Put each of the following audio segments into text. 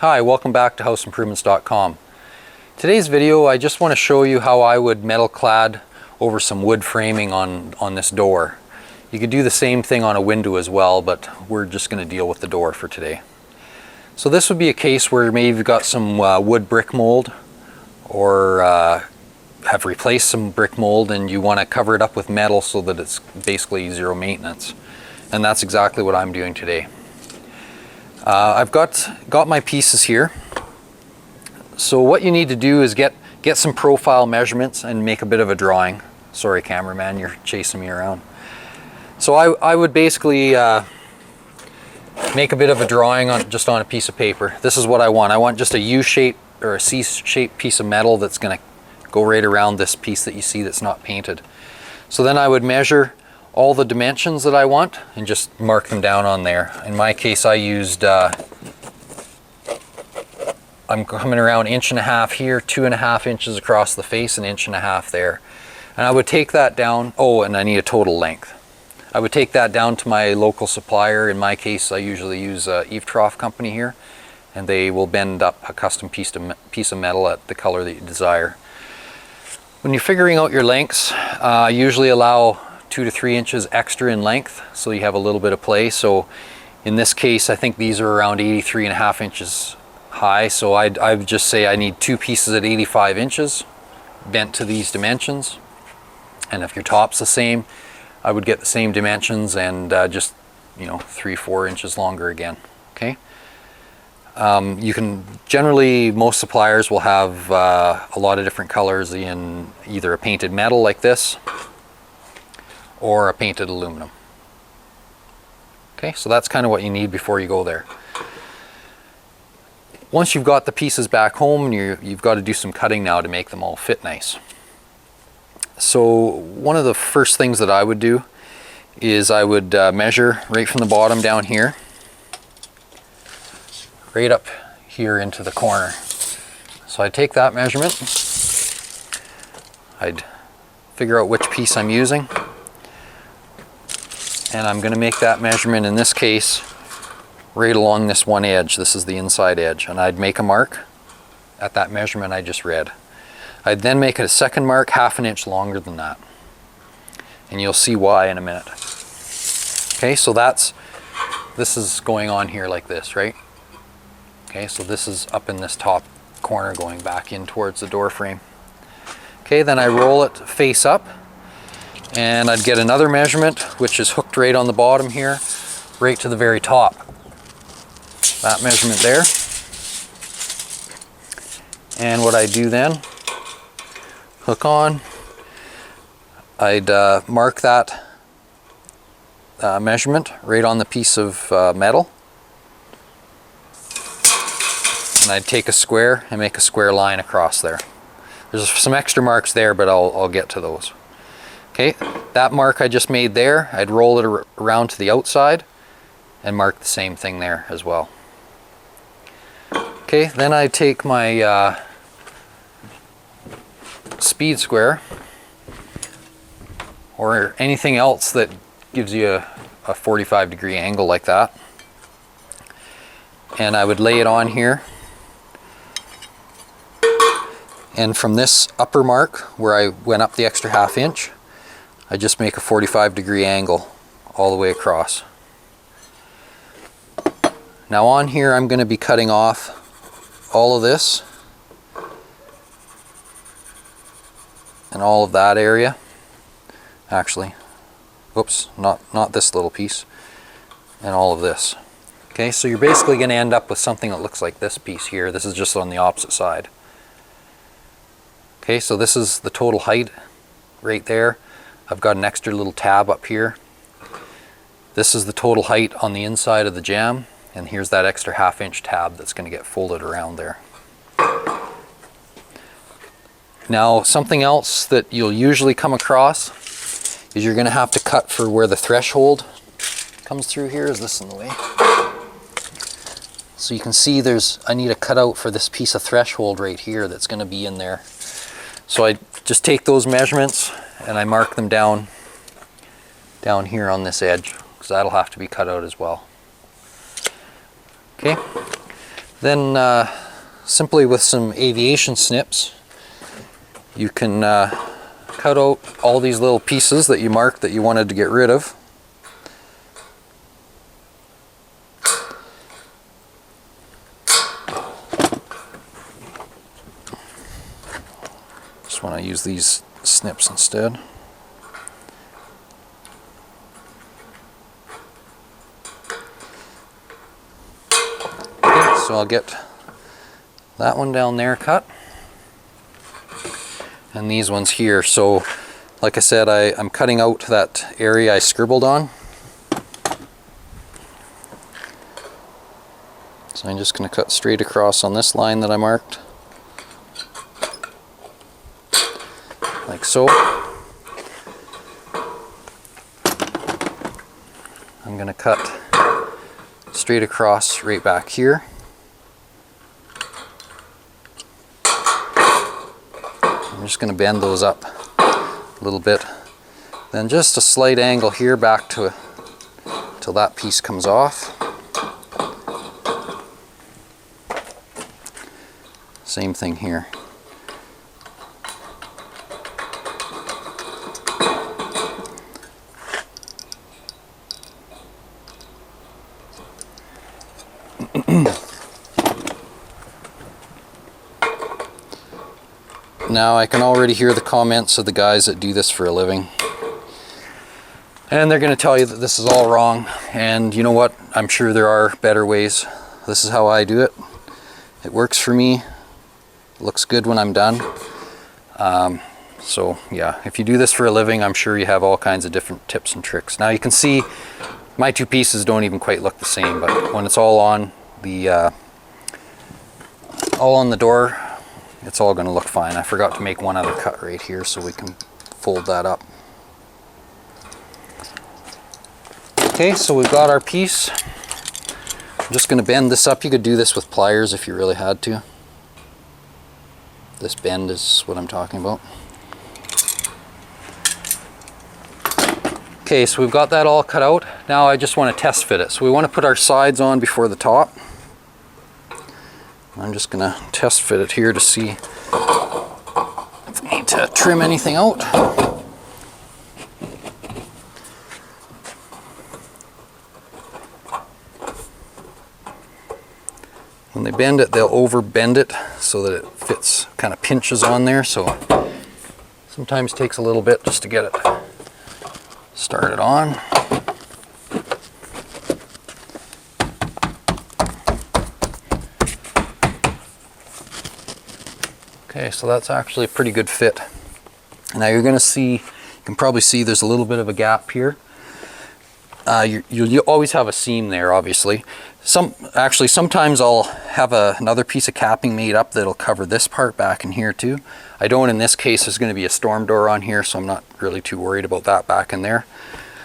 Hi, welcome back to houseimprovements.com. Today's video, I just want to show you how I would metal clad over some wood framing on this door. You could do the same thing on a window as well, but we're just going to deal with the door for today. So this would be a case where maybe you've got some wood brick mold, or have replaced some brick mold and you want to cover it up with metal so that it's basically zero maintenance. And that's exactly what I'm doing today. I've got my pieces here. So what you need to do is get some profile measurements and make a bit of a drawing. Sorry, cameraman, you're chasing me around. So I would basically make a bit of a drawing just on a piece of paper. This is what I want. I want just a U-shape or a C-shaped piece of metal that's going to go right around this piece that you see that's not painted. So then I would measure all the dimensions that I want and just mark them down on there. In my case, I used, I'm coming around 1.5 inches here, 2.5 inches across the face, 1.5 inches there. And I would take that down, oh, and I need a total length. I would take that down to my local supplier. In my case, I usually use Eve Trough company here, and they will bend up a custom piece of metal at the color that you desire. When you're figuring out your lengths, I usually allow 2 to 3 inches extra in length, so you have a little bit of play. So in this case, I think these are around 83.5 inches high, so I would just say I need 2 pieces at 85 inches bent to these dimensions. And if your top's the same, I would get the same dimensions and just, 3-4 inches longer again. Okay. You can generally, most suppliers will have a lot of different colors in either a painted metal like this or a painted aluminum. Okay, so that's kind of what you need before you go there. Once you've got the pieces back home, you've got to do some cutting now to make them all fit nice. So one of the first things that I would do is I would measure right from the bottom down here, right up here into the corner. So I'd take that measurement, I'd figure out which piece I'm using, and I'm going to make that measurement, in this case, right along this one edge. This is the inside edge, and I'd make a mark at that measurement I just read. I'd then make a second mark 1/2 inch longer than that, and you'll see why in a minute. Okay, so this is going on here like this, right? Okay, so this is up in this top corner going back in towards the door frame. Okay, then I roll it face up, and I'd get another measurement, which is hooked right on the bottom here, right to the very top. That measurement there. And what I do then, hook on, I'd mark that measurement right on the piece of metal. And I'd take a square and make a square line across there. There's some extra marks there, but I'll get to those. Okay, that mark I just made there, I'd roll it around to the outside and mark the same thing there as well. Okay, then I take my speed square or anything else that gives you a 45-degree angle like that, and I would lay it on here. And from this upper mark where I went up the extra 1/2 inch, I just make a 45-degree angle all the way across. Now on here I'm going to be cutting off all of this and all of that area. Actually, oops, not this little piece, and all of this. Okay, so you're basically going to end up with something that looks like this piece here. This is just on the opposite side. Okay, so this is the total height right there. I've got an extra little tab up here. This is the total height on the inside of the jamb, and here's that extra 1/2 inch tab that's going to get folded around there. Now, something else that you'll usually come across is you're going to have to cut for where the threshold comes through here. Is this in the way? So you can see I need a cutout for this piece of threshold right here that's going to be in there. So I just take those measurements and I mark them down here on this edge, because that'll have to be cut out as well. Okay, Then simply with some aviation snips, you can cut out all these little pieces that you marked that you wanted to get rid of. Just want to use these snips instead. Okay, so I'll get that one down there cut, and these ones here. So like I said, I'm cutting out that area I scribbled on. So I'm just going to cut straight across on this line that I marked, like so. I'm going to cut straight across right back here. I'm just going to bend those up a little bit. Then just a slight angle here back to till that piece comes off. Same thing here. Now I can already hear the comments of the guys that do this for a living. And they're going to tell you that this is all wrong. And you know what? I'm sure there are better ways. This is how I do it. It works for me. It looks good when I'm done. So yeah, if you do this for a living, I'm sure you have all kinds of different tips and tricks. Now you can see my two pieces don't even quite look the same, but when it's all on the door, it's all going to look fine. I forgot to make one other cut right here so we can fold that up. Okay, so we've got our piece. I'm just going to bend this up. You could do this with pliers if you really had to. This bend is what I'm talking about. Okay, so we've got that all cut out. Now I just want to test fit it. So we want to put our sides on before the top. I'm just going to test fit it here to see if I need to trim anything out. When they bend it, they'll over bend it so that it fits, kind of pinches on there. So sometimes it takes a little bit just to get it started on. Okay, so that's actually a pretty good fit. Now you're going to see, you can probably see there's a little bit of a gap here. You'll always have a seam there, obviously. Sometimes I'll have another piece of capping made up that'll cover this part back in here too. I don't in this case. There's going to be a storm door on here, so I'm not really too worried about that back in there.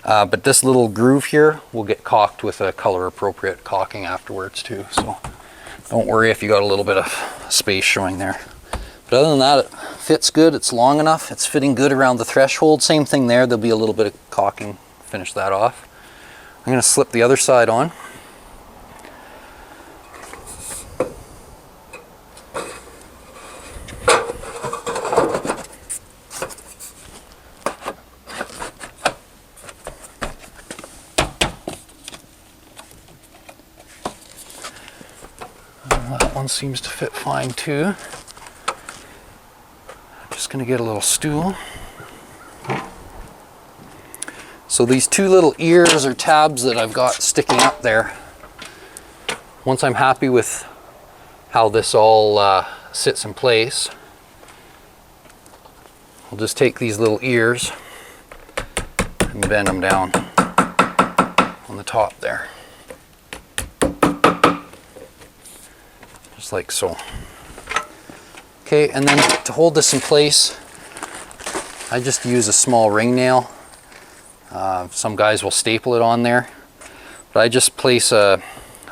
But this little groove here will get caulked with a color appropriate caulking afterwards too. So don't worry if you got a little bit of space showing there. But other than that, it fits good. It's long enough. It's fitting good around the threshold. Same thing there. There'll be a little bit of caulking. Finish that off. I'm going to slip the other side on. That one seems to fit fine too. Just going to get a little stool. So these two little ears or tabs that I've got sticking up there, once I'm happy with how this all sits in place, I'll just take these little ears and bend them down on the top there. Just like so. Okay, and then to hold this in place, I just use a small ring nail. Some guys will staple it on there, but I just place a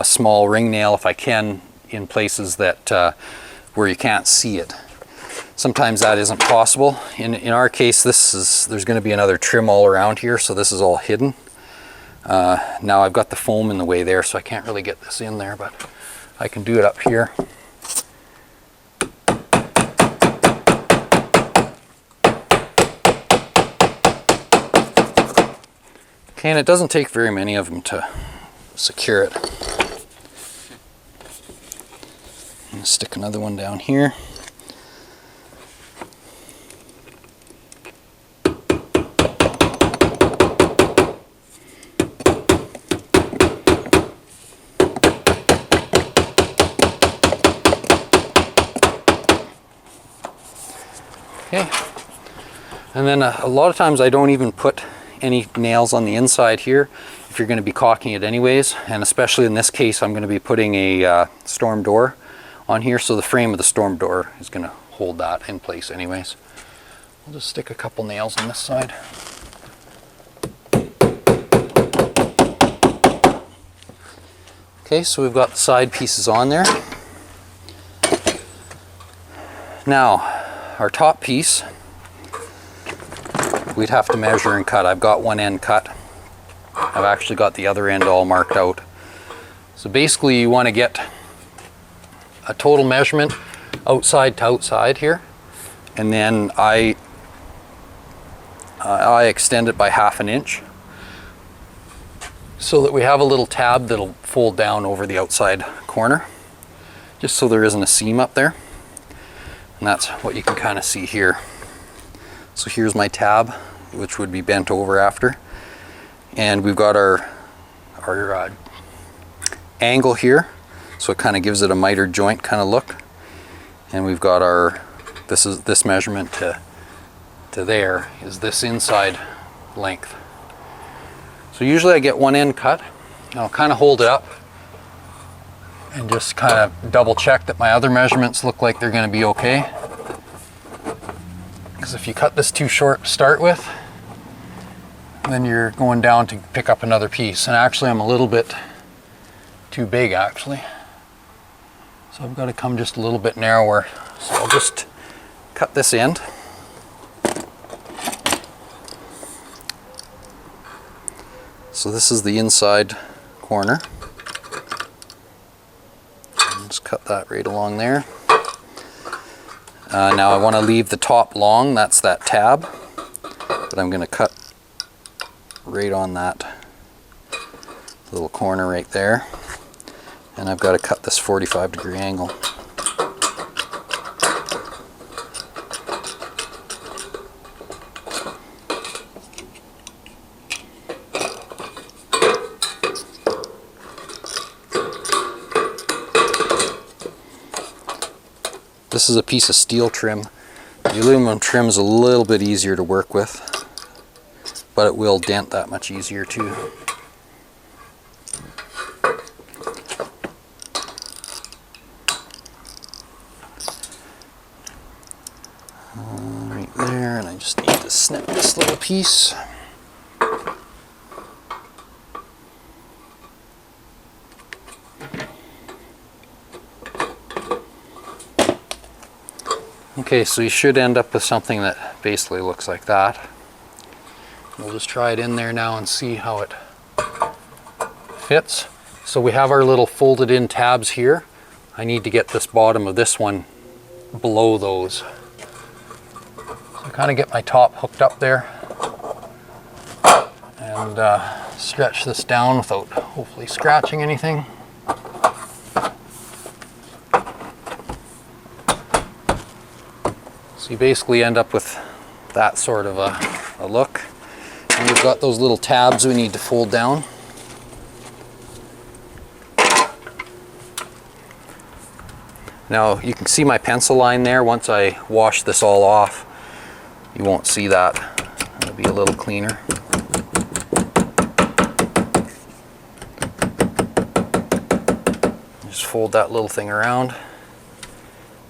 small ring nail if I can in places that where you can't see it. Sometimes that isn't possible. In our case, there's going to be another trim all around here, so this is all hidden. Now I've got the foam in the way there, so I can't really get this in there, but I can do it up here. Okay, and it doesn't take very many of them to secure it. I'm going to stick another one down here. Okay, and then a lot of times I don't even put any nails on the inside here if you're going to be caulking it anyways, and especially in this case I'm going to be putting a storm door on here, so the frame of the storm door is going to hold that in place anyways. I'll just stick a couple nails on this side. Okay, so we've got the side pieces on there. Now our top piece, we'd have to measure and cut. I've got one end cut. I've actually got the other end all marked out. So basically you want to get a total measurement outside to outside here, and then I extend it by 1/2 inch so that we have a little tab that'll fold down over the outside corner, just so there isn't a seam up there. And that's what you can kind of see here. So here's my tab, which would be bent over after. And we've got our angle here, so it kind of gives it a mitered joint kind of look. And we've got our, this measurement to there is this inside length. So usually I get one end cut, and I'll kind of hold it up and just kind of double check that my other measurements look like they're going to be okay. Because if you cut this too short to start with, then you're going down to pick up another piece. And actually I'm a little bit too big actually. So I've got to come just a little bit narrower. So I'll just cut this end. So this is the inside corner. Just cut that right along there. Now I want to leave the top long, that's that tab, but I'm going to cut right on that little corner right there, and I've got to cut this 45-degree angle. This is a piece of steel trim. The aluminum trim is a little bit easier to work with, but it will dent that much easier too. Right there, and I just need to snip this little piece. Okay, so you should end up with something that basically looks like that. We'll just try it in there now and see how it fits. So we have our little folded in tabs here. I need to get this bottom of this one below those. So I kind of get my top hooked up there and stretch this down without hopefully scratching anything. So you basically end up with that sort of a look. And we've got those little tabs we need to fold down. Now you can see my pencil line there. Once I wash this all off, you won't see that. It'll be a little cleaner. Just fold that little thing around.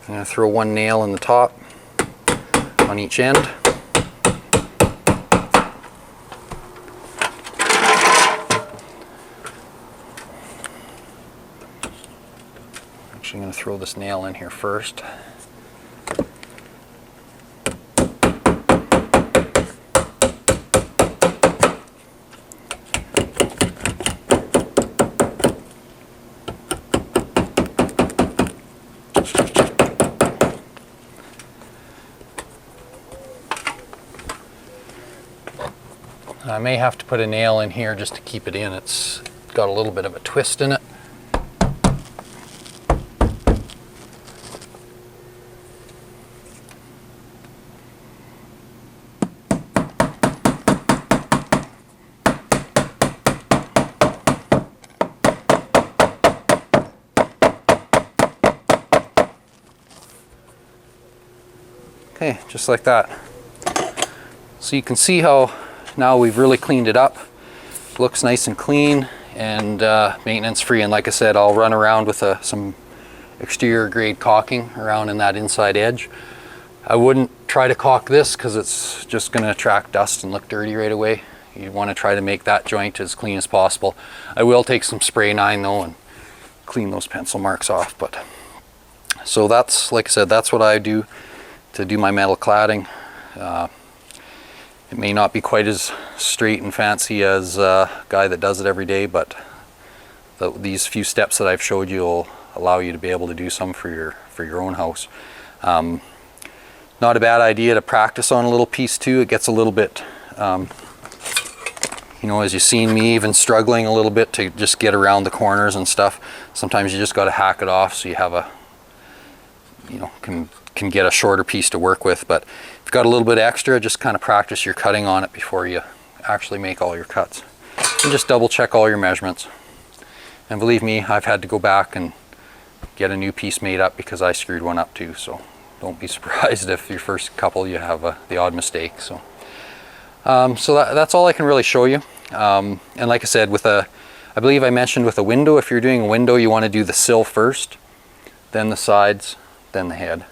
I'm going to throw one nail in the top on each end. Actually, I'm going to throw this nail in here first. I may have to put a nail in here just to keep it in. It's got a little bit of a twist in it. Okay, just like that. So you can see how now we've really cleaned it up. Looks nice and clean and maintenance free. And like I said, I'll run around with some exterior grade caulking around in that inside edge. I wouldn't try to caulk this because it's just going to attract dust and look dirty right away. You want to try to make that joint as clean as possible. I will take some spray 9 though and clean those pencil marks off. But so that's, like I said, that's what I do to do my metal cladding. It may not be quite as straight and fancy as a guy that does it every day, but these few steps that I've showed you will allow you to be able to do some for your own house. Not a bad idea to practice on a little piece too. It gets a little bit, you know, as you've seen me even struggling a little bit to just get around the corners and stuff. Sometimes you just got to hack it off so you have a, you know, can get a shorter piece to work with. But if you've got a little bit extra, just kind of practice your cutting on it before you actually make all your cuts. And just double check all your measurements. And believe me, I've had to go back and get a new piece made up because I screwed one up too. So don't be surprised if your first couple you have the odd mistake. So that's all I can really show you. And like I said, I believe I mentioned with a window, if you're doing a window, you want to do the sill first, then the sides, then the head.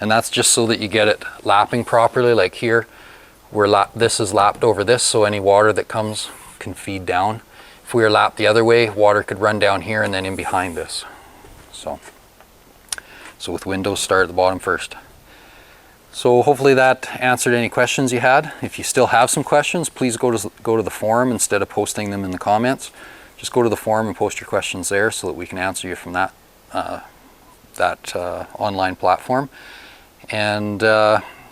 And that's just so that you get it lapping properly. Like here, this is lapped over this, so any water that comes can feed down. If we were lapped the other way, water could run down here and then in behind this. So with windows, start at the bottom first. So hopefully that answered any questions you had. If you still have some questions, please go to the forum instead of posting them in the comments. Just go to the forum and post your questions there so that we can answer you from that online platform. And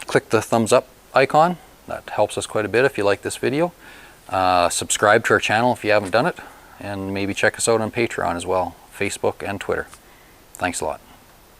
click the thumbs up icon. That helps us quite a bit if you like this video. Subscribe to our channel if you haven't done it, and maybe check us out on Patreon as well, Facebook and Twitter. Thanks a lot.